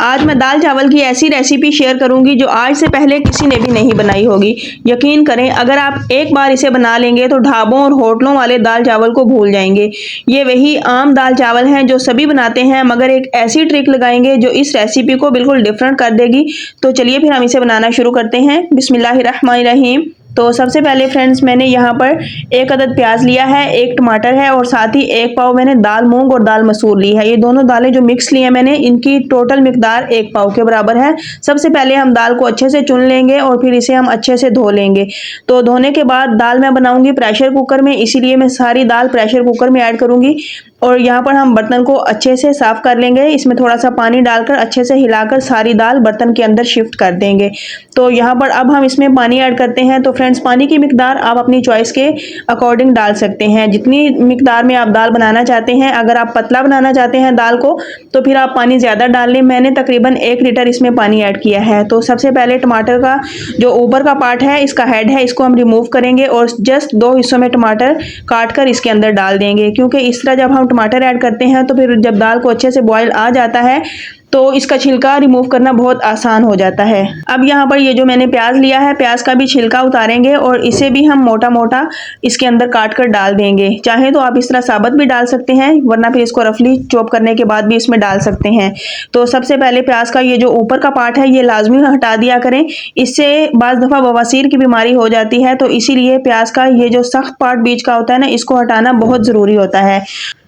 आज मैं दाल चावल की ऐसी रेसिपी शेयर करूंगी जो आज से पहले किसी ने भी नहीं बनाई होगी। यकीन करें, अगर आप एक बार इसे बना लेंगे तो ढाबों और होटलों वाले दाल चावल को भूल जाएंगे। ये वही आम दाल चावल हैं जो सभी बनाते हैं, मगर एक ऐसी ट्रिक लगाएंगे जो इस रेसिपी को बिल्कुल डिफरेंट कर देगी। तो चलिए फिर हम इसे बनाना शुरू करते हैं। बिस्मिल्लाहिर्रहमानिर्रहीम। तो सबसे पहले फ्रेंड्स, मैंने यहाँ पर एक अदद प्याज लिया है, एक टमाटर है और साथ ही एक पाव मैंने दाल मूंग और दाल मसूर ली है। ये दोनों दालें जो मिक्स ली हैं मैंने, इनकी टोटल मिकदार एक पाव के बराबर है। सबसे पहले हम दाल को अच्छे से चुन लेंगे और फिर इसे हम अच्छे से धो लेंगे। तो धोने के बाद दाल मैं बनाऊंगी प्रेशर कुकर में, इसीलिए मैं सारी दाल प्रेशर कुकर में ऐड करूंगी। और यहाँ पर हम बर्तन को अच्छे से साफ कर लेंगे। इसमें थोड़ा सा पानी डालकर अच्छे से हिलाकर सारी दाल बर्तन के अंदर शिफ्ट कर देंगे। तो यहाँ पर अब हम इसमें पानी ऐड करते हैं। तो फ्रेंड्स, पानी की मिकदार आप अपनी चॉइस के अकॉर्डिंग डाल सकते हैं, जितनी मिकदार में आप दाल बनाना चाहते हैं। अगर आप पतला बनाना चाहते हैं दाल को तो फिर आप पानी ज़्यादा डाल लें। मैंने तकरीबन 1 लीटर इसमें पानी ऐड किया है। तो सबसे पहले टमाटर का जो ऊपर का पार्ट है, इसका हेड है, इसको हम रिमूव करेंगे और जस्ट 2 हिस्सों में टमाटर काट कर इसके अंदर डाल देंगे। क्योंकि इस तरह जब हम टमाटर ऐड करते हैं तो फिर जब दाल को अच्छे से बॉयल आ जाता है तो इसका छिलका रिमूव करना बहुत आसान हो जाता है। अब यहाँ पर ये जो मैंने प्याज लिया है, प्याज का भी छिलका उतारेंगे और इसे भी हम मोटा मोटा इसके अंदर काट कर डाल देंगे। चाहे तो आप इस तरह साबुत भी डाल सकते हैं, वरना फिर इसको रफली चॉप करने के बाद भी इसमें डाल सकते हैं। तो सबसे पहले प्याज का ये जो ऊपर का पार्ट है, ये लाजमी हटा दिया करें। इससे बाज़ दफ़ा बवासीर की बीमारी हो जाती है, तो इसीलिए प्याज का ये जो सख्त पार्ट बीच का होता है ना, इसको हटाना बहुत ज़रूरी होता है।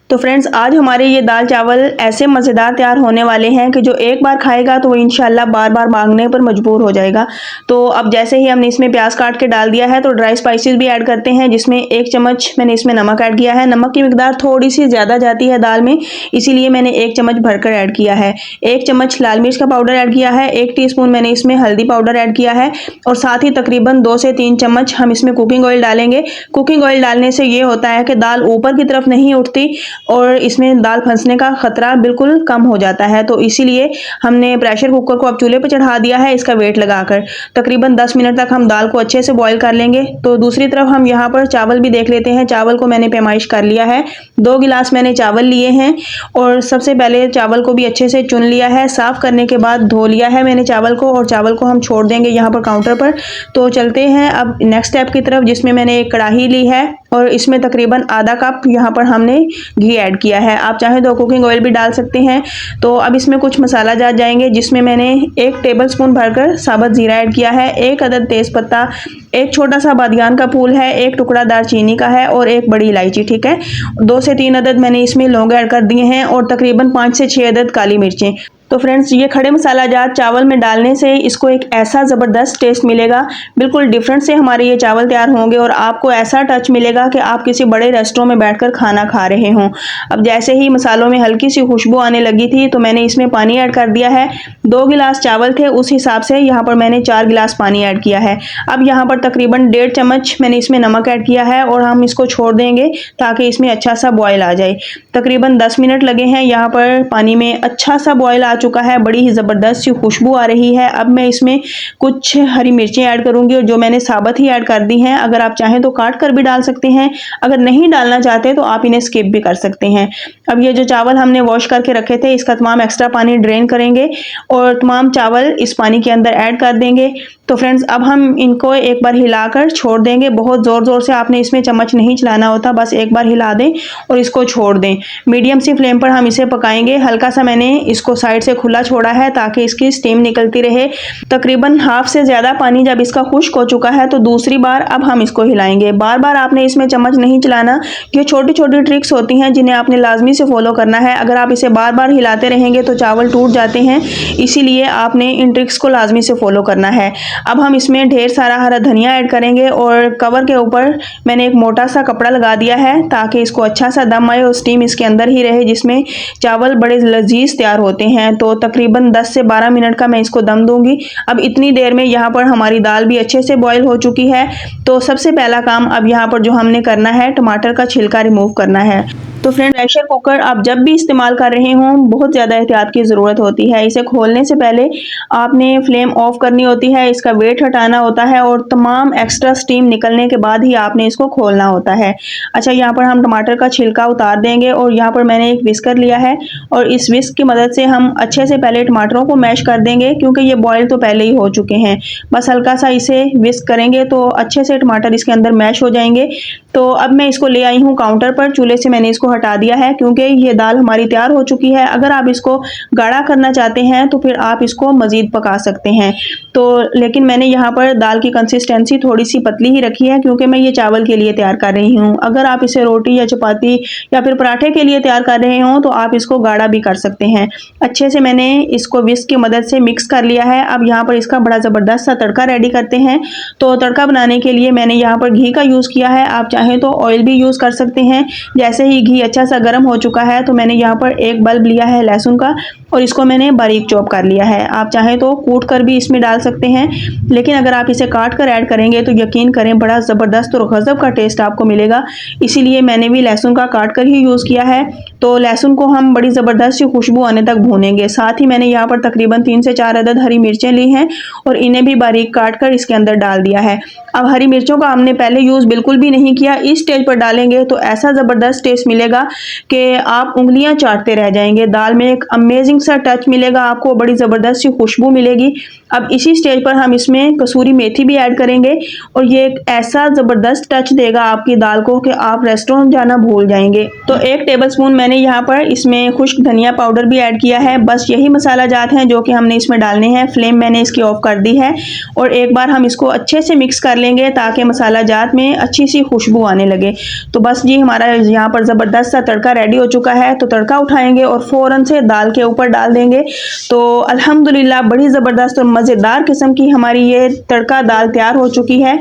तो फ्रेंड्स, आज हमारे ये दाल चावल ऐसे मज़ेदार तैयार होने वाले हैं कि जो एक बार खाएगा तो वो इंशाल्लाह बार बार मांगने पर मजबूर हो जाएगा। तो अब जैसे ही हमने इसमें प्याज काट के डाल दिया है तो ड्राई स्पाइसेस भी ऐड करते हैं, जिसमें 1 चम्मच मैंने इसमें नमक ऐड किया है। नमक की मिकदार थोड़ी सी ज़्यादा जाती है दाल में, इसीलिए मैंने 1 चम्मच भरकर ऐड किया है। 1 चम्मच लाल मिर्च का पाउडर ऐड किया है। 1 टीस्पून मैंने इसमें हल्दी पाउडर ऐड किया है और साथ ही तकरीबन 2 से 3 चम्मच हम इसमें कुकिंग ऑयल डालेंगे। कुकिंग ऑयल डालने से ये होता है कि दाल ऊपर की तरफ नहीं उठती और इसमें दाल फंसने का खतरा बिल्कुल कम हो जाता है। तो इसीलिए हमने प्रेशर कुकर को अब चूल्हे पर चढ़ा दिया है, इसका वेट लगाकर तकरीबन 10 मिनट तक हम दाल को अच्छे से बॉईल कर लेंगे। तो दूसरी तरफ हम यहाँ पर चावल भी देख लेते हैं। चावल को मैंने पैमाइश कर लिया है, 2 गिलास मैंने चावल लिए हैं और सबसे पहले चावल को भी अच्छे से चुन लिया है। साफ करने के बाद धो लिया है मैंने चावल को और चावल को हम छोड़ देंगे यहाँ पर काउंटर पर। तो चलते हैं अब नेक्स्ट स्टेप की तरफ, जिसमें मैंने एक कढ़ाई ली है और इसमें तकरीबन आधा कप यहाँ पर हमने घी ऐड किया है। आप चाहें तो कुकिंग ऑयल भी डाल सकते हैं। तो अब इसमें कुछ मसाला जात जाएंगे, जिसमें मैंने 1 टेबलस्पून भरकर साबुत जीरा ऐड किया है, 1 अदद तेज़पत्ता, 1 छोटा सा बादियान का फूल है, 1 टुकड़ा दालचीनी का है और 1 बड़ी इलायची, ठीक है। 2 से 3 अदद मैंने इसमें लौंग ऐड कर दिए हैं और तकरीबन 5 से 6 अदद काली मिर्चें। तो फ्रेंड्स, ये खड़े मसाला जात चावल में डालने से इसको एक ऐसा ज़बरदस्त टेस्ट मिलेगा, बिल्कुल डिफरेंट से हमारे ये चावल तैयार होंगे और आपको ऐसा टच मिलेगा कि आप किसी बड़े रेस्टोरेंट में बैठकर खाना खा रहे हों। अब जैसे ही मसालों में हल्की सी खुशबू आने लगी थी तो मैंने इसमें पानी ऐड कर दिया है। 2 गिलास चावल थे, उस हिसाब से यहाँ पर मैंने 4 गिलास पानी ऐड किया है। अब यहाँ पर तकरीबन 1.5 चम्मच मैंने इसमें नमक ऐड किया है और हम इसको छोड़ देंगे ताकि इसमें अच्छा सा बॉयल आ जाए। तकरीबन 10 मिनट लगे हैं। यहाँ पर पानी में अच्छा सा बॉयल आ चुका है, बड़ी ही ज़बरदस्त सी खुशबू आ रही है। अब मैं इसमें कुछ हरी मिर्चें ऐड करूंगी और जो मैंने साबुत ही ऐड कर दी हैं। अगर आप चाहें तो काट कर भी डाल सकते हैं, अगर नहीं डालना चाहते तो आप इन्हें स्किप भी कर सकते हैं। अब ये जो चावल हमने वॉश करके रखे थे, इसका तमाम एक्स्ट्रा पानी ड्रेन करेंगे और तमाम चावल इस पानी के अंदर ऐड कर देंगे। तो फ्रेंड्स, अब हम इनको एक बार हिलाकर छोड़ देंगे। बहुत ज़ोर से आपने इसमें चम्मच नहीं चलाना होता, बस एक बार हिला दें और इसको छोड़ दें। मीडियम सी फ्लेम पर हम इसे पकाएंगे। हल्का सा मैंने इसको साइड से खुला छोड़ा है ताकि इसकी स्टीम निकलती रहे। तकरीबन हाफ से ज़्यादा पानी जब इसका खुश्क हो चुका है तो दूसरी बार अब हम इसको हिलाएंगे। बार बार आपने इसमें चम्मच नहीं चलाना। ये छोटी छोटी ट्रिक्स होती हैं जिन्हें आपने लाजमी से फॉलो करना है। अगर आप इसे बार बार हिलाते रहेंगे तो चावल टूट जाते हैं, इसीलिए आपने इन ट्रिक्स को लाजमी से फॉलो करना है। अब हम इसमें ढेर सारा हरा धनिया ऐड करेंगे और कवर के ऊपर मैंने एक मोटा सा कपड़ा लगा दिया है ताकि इसको अच्छा सा दम आए और स्टीम इसके अंदर ही रहे, जिसमें चावल बड़े लजीज तैयार होते हैं। तो तकरीबन 10 से 12 मिनट का मैं इसको दम दूंगी। अब इतनी देर में यहाँ पर हमारी दाल भी अच्छे से बॉईल हो चुकी है। तो सबसे पहला काम अब यहाँ पर जो हमने करना है, टमाटर का छिलका रिमूव करना है। तो फ्रेंड, प्रेशर कुकर आप जब भी इस्तेमाल कर रहे हों बहुत ज़्यादा एहतियात की ज़रूरत होती है। इसे खोलने से पहले आपने फ्लेम ऑफ करनी होती है, इसका वेट हटाना होता है और तमाम एक्स्ट्रा स्टीम निकलने के बाद ही आपने इसको खोलना होता है। अच्छा, यहाँ पर हम टमाटर का छिलका उतार देंगे और यहाँ पर मैंने एक विस्कर लिया है और इस विस्क की मदद से हम अच्छे से पहले टमाटरों को मैश कर देंगे, क्योंकि ये बॉयल तो पहले ही हो चुके हैं। बस हल्का सा इसे विस्क करेंगे तो अच्छे से टमाटर इसके अंदर मैश हो जाएंगे। तो अब मैं इसको ले आई हूँ काउंटर पर, चूल्हे से मैंने इसको हटा दिया है क्योंकि ये दाल हमारी तैयार हो चुकी है। अगर आप इसको गाढ़ा करना चाहते हैं तो फिर आप इसको मज़ीद पका सकते हैं। तो लेकिन मैंने यहाँ पर दाल की कंसिस्टेंसी थोड़ी सी पतली ही रखी है, क्योंकि मैं ये चावल के लिए तैयार कर रही हूँ। अगर आप इसे रोटी या चपाती या फिर पराठे के लिए तैयार कर रहे हो तो आप इसको गाढ़ा भी कर सकते हैं। अच्छे से मैंने इसको विस्क की मदद से मिक्स कर लिया है। अब यहाँ पर इसका बड़ा ज़बरदस्त सा तड़का रेडी करते हैं। तो तड़का बनाने के लिए मैंने यहाँ पर घी का यूज़ किया है, आप चाहें तो ऑयल भी यूज़ कर सकते हैं। जैसे ही घी अच्छा सा गर्म हो चुका है तो मैंने यहाँ पर एक बल्ब लिया है लहसुन का और इसको मैंने बारीक चॉप कर लिया है। आप चाहें तो कूट कर भी इसमें डाल सकते हैं, लेकिन अगर आप इसे काट कर ऐड करेंगे तो यकीन करें बड़ा ज़बरदस्त और गज़ब का टेस्ट आपको मिलेगा। इसीलिए मैंने भी लहसुन का काट कर ही यूज़ किया है। तो लहसुन को हम बड़ी ज़बरदस्त सी खुशबू आने तक भूनेंगे। साथ ही मैंने यहाँ पर तकरीबन 3 से 4 अदद हरी मिर्चें ली हैं और इन्हें भी बारीक काट कर इसके अंदर डाल दिया है। अब हरी मिर्चों का हमने पहले यूज़ बिल्कुल भी नहीं किया, इस स्टेज पर डालेंगे तो ऐसा ज़बरदस्त टेस्ट मिलेगा कि आप उंगलियां चाटते रह जाएंगे। दाल में एक अमेजिंग सा टच मिलेगा आपको, बड़ी ज़बरदस्त सी खुशबू मिलेगी। अब इसी स्टेज पर हम इसमें कसूरी मेथी भी ऐड करेंगे और ये एक ऐसा ज़बरदस्त टच देगा आपकी दाल को कि आप रेस्टोरेंट जाना भूल जाएंगे। तो 1 टेबलस्पून मैंने यहाँ पर इसमें खुश्क धनिया पाउडर भी ऐड किया है। बस यही मसाला जात हैं जो कि हमने इसमें डालने हैं। फ्लेम मैंने इसकी ऑफ कर दी है और एक बार हम इसको अच्छे से मिक्स कर लेंगे ताकि मसाला जात में अच्छी सी खुशबू आने लगे। तो बस जी हमारा यहाँ पर ज़बरदस्त सा तड़का रेडी हो चुका है। तो तड़का उठाएंगे और फ़ौरन से दाल के ऊपर डाल देंगे। तो अल्हम्दुलिल्लाह बड़ी ज़बरदस्त और मज़ेदार किस्म की हमारी ये तड़का दाल तैयार हो चुकी है।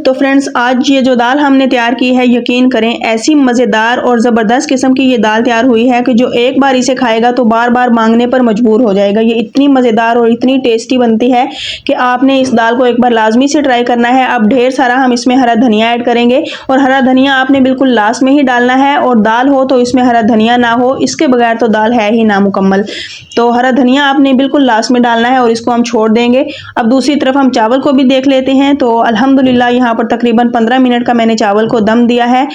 तो फ्रेंड्स आज ये जो दाल हमने तैयार की है, यकीन करें ऐसी मज़ेदार और ज़बरदस्त किस्म की ये दाल तैयार हुई है कि जो एक बार इसे खाएगा तो बार बार मांगने पर मजबूर हो जाएगा। ये इतनी मज़ेदार और इतनी टेस्टी बनती है कि आपने इस दाल को एक बार लाजमी से ट्राई करना है। अब ढेर सारा हम इसमें हरा धनिया ऐड करेंगे और हरा धनिया आपने बिल्कुल लास्ट में ही डालना है। और दाल हो तो इसमें हरा धनिया ना हो, इसके बगैर तो दाल है ही नामुकम्मल। तो हरा धनिया आपने बिल्कुल लास्ट में डालना है और इसको हम छोड़ देंगे। अब दूसरी तरफ हम चावल को भी देख लेते हैं। तो अल्हम्दुलिल्लाह यहाँ पर तकरीबन 15 मिनट का मैंने चावल को दम दिया है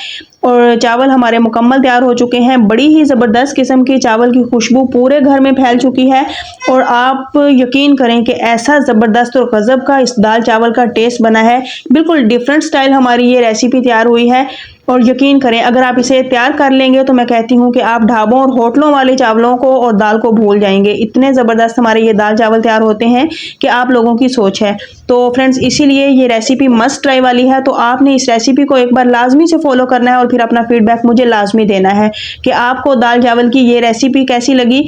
और चावल हमारे मुकम्मल तैयार हो चुके हैं। बड़ी ही ज़बरदस्त किस्म की चावल की खुशबू पूरे घर में फैल चुकी है और आप यकीन करें कि ऐसा ज़बरदस्त और गज़ब का इस दाल चावल का टेस्ट बना है। बिल्कुल डिफरेंट स्टाइल हमारी ये रेसिपी तैयार हुई है और यकीन करें अगर आप इसे तैयार कर लेंगे तो मैं कहती हूँ कि आप ढाबों और होटलों वाले चावलों को और दाल को भूल जाएंगे। इतने ज़बरदस्त हमारे ये दाल चावल तैयार होते हैं कि आप लोगों की सोच है। तो फ्रेंड्स इसीलिए ये रेसिपी मस्ट ट्राई वाली है। तो आपने इस रेसिपी को एक बार लाजमी से फॉलो करना है और फिर अपना फीडबैक मुझे लाजमी देना है कि आपको दाल चावल की ये रेसिपी कैसी लगी।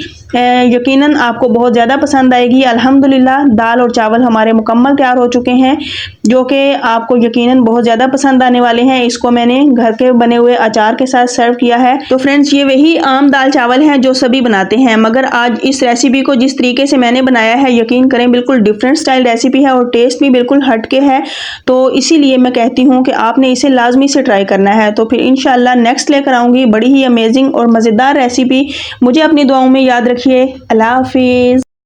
यकीनन आपको बहुत ज़्यादा पसंद आएगी। अल्हम्दुलिल्लाह दाल और चावल हमारे मुकम्मल तैयार हो चुके हैं जो कि आपको यकीनन बहुत ज़्यादा पसंद आने वाले हैं। इसको मैंने घर के बने हुए अचार के साथ सर्व किया है। तो फ्रेंड्स ये वही आम दाल चावल हैं जो सभी बनाते हैं, मगर आज इस रेसिपी को जिस तरीके से मैंने बनाया है यकीन करें बिल्कुल डिफरेंट स्टाइल रेसिपी है और टेस्ट भी बिल्कुल हटके है। तो इसीलिए मैं कहती हूँ कि आपने इसे लाजमी से ट्राई करना है। तो फिर इंशाल्लाह नेक्स्ट लेकर आऊँगी बड़ी ही अमेजिंग और मज़ेदार रेसिपी। मुझे अपनी दुआओं में याद रखिए। अल्लाह हाफिज़।